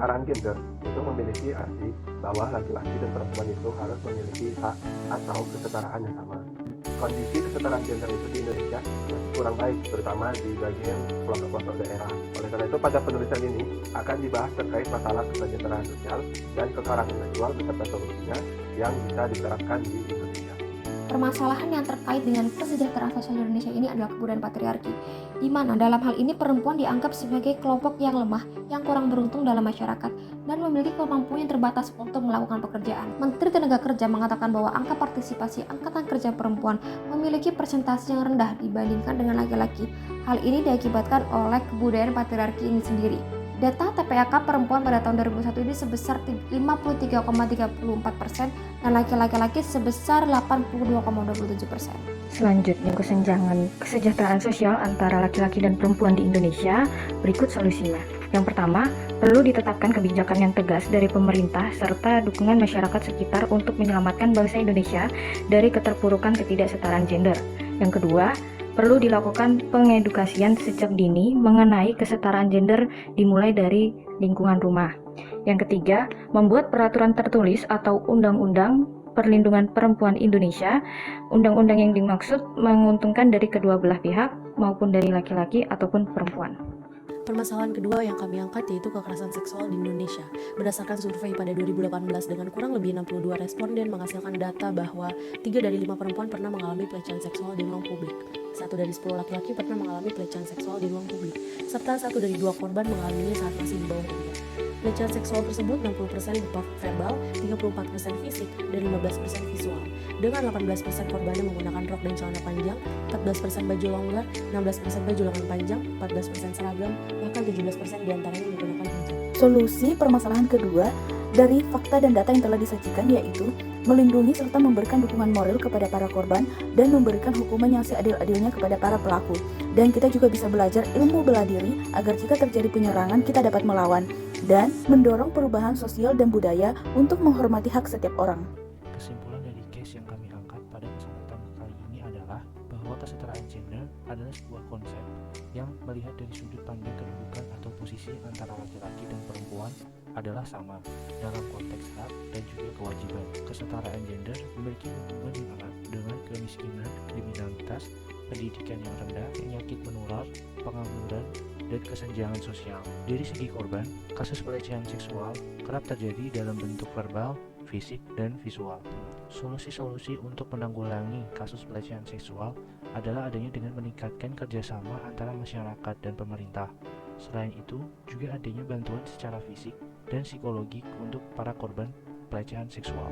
kesetaraan gender itu memiliki arti bahwa laki-laki dan perempuan itu harus memiliki hak atau kesetaraan yang sama. Kondisi kesetaraan gender itu di Indonesia masih kurang baik, terutama di bagian pelosok-pelosok daerah. Oleh karena itu, pada penulisan ini akan dibahas terkait masalah kesejahteraan sosial dan kekerasan seksual beserta solusinya yang bisa diterapkan di Indonesia. Permasalahan yang terkait dengan kesejahteraan sosial di Indonesia ini adalah kebudayaan patriarki, di mana dalam hal ini perempuan dianggap sebagai kelompok yang lemah, yang kurang beruntung dalam masyarakat, dan memiliki kemampuan yang terbatas untuk melakukan pekerjaan. Menteri Tenaga Kerja mengatakan bahwa angka partisipasi angkatan kerja perempuan memiliki persentase yang rendah dibandingkan dengan laki-laki. Hal ini diakibatkan oleh kebudayaan patriarki ini sendiri. Data TPAK perempuan pada tahun 2021 ini sebesar 53,34% dan laki-laki sebesar 82,27%. Selanjutnya, kesenjangan kesejahteraan sosial antara laki-laki dan perempuan di Indonesia. Berikut solusinya. Yang pertama, perlu ditetapkan kebijakan yang tegas dari pemerintah serta dukungan masyarakat sekitar untuk menyelamatkan bangsa Indonesia dari keterpurukan ketidaksetaraan gender. Yang kedua, perlu dilakukan pengedukasian sejak dini mengenai kesetaraan gender dimulai dari lingkungan rumah. Yang ketiga, membuat peraturan tertulis atau undang-undang perlindungan perempuan Indonesia. Undang-undang yang dimaksud menguntungkan dari kedua belah pihak maupun dari laki-laki ataupun perempuan. Permasalahan kedua yang kami angkat yaitu kekerasan seksual di Indonesia. Berdasarkan survei pada 2018 dengan kurang lebih 62 responden menghasilkan data bahwa 3 dari 5 perempuan pernah mengalami pelecehan seksual di ruang publik. 1 dari 10 laki-laki pernah mengalami pelecehan seksual di ruang publik, serta 1 dari 2 korban mengalaminya saat masih di bawah umur. Pelecehan seksual tersebut 60% berupa verbal, 34% fisik, dan 15% visual. Dengan 18% korbannya menggunakan rok dan celana panjang, 14% baju longgar, 16% baju lengan panjang, 14% seragam, bahkan 17% diantaranya menggunakan hijab. Solusi permasalahan kedua dari fakta dan data yang telah disajikan yaitu melindungi serta memberikan dukungan moral kepada para korban dan memberikan hukuman yang seadil-adilnya kepada para pelaku. Dan kita juga bisa belajar ilmu bela diri agar jika terjadi penyerangan kita dapat melawan dan mendorong perubahan sosial dan budaya untuk menghormati hak setiap orang. Kesimpulan dari case yang kami angkat pada kesempatan kali ini adalah bahwa kesetaraan gender adalah sebuah konsep yang melihat dari sudut pandang kedudukan atau posisi antara laki-laki dan perempuan adalah sama dalam konteks hak dan juga kewajiban. Kesetaraan gender memiliki hubungan yang erat dengan kemiskinan, kriminalitas, pendidikan yang rendah, penyakit menular, pengangguran, dan kesenjangan sosial. Dari segi korban, kasus pelecehan seksual kerap terjadi dalam bentuk verbal, fisik, dan visual. Solusi-solusi untuk menanggulangi kasus pelecehan seksual adalah adanya dengan meningkatkan kerjasama antara masyarakat dan pemerintah. Selain itu, juga adanya bantuan secara fisik dan psikologi untuk para korban pelecehan seksual.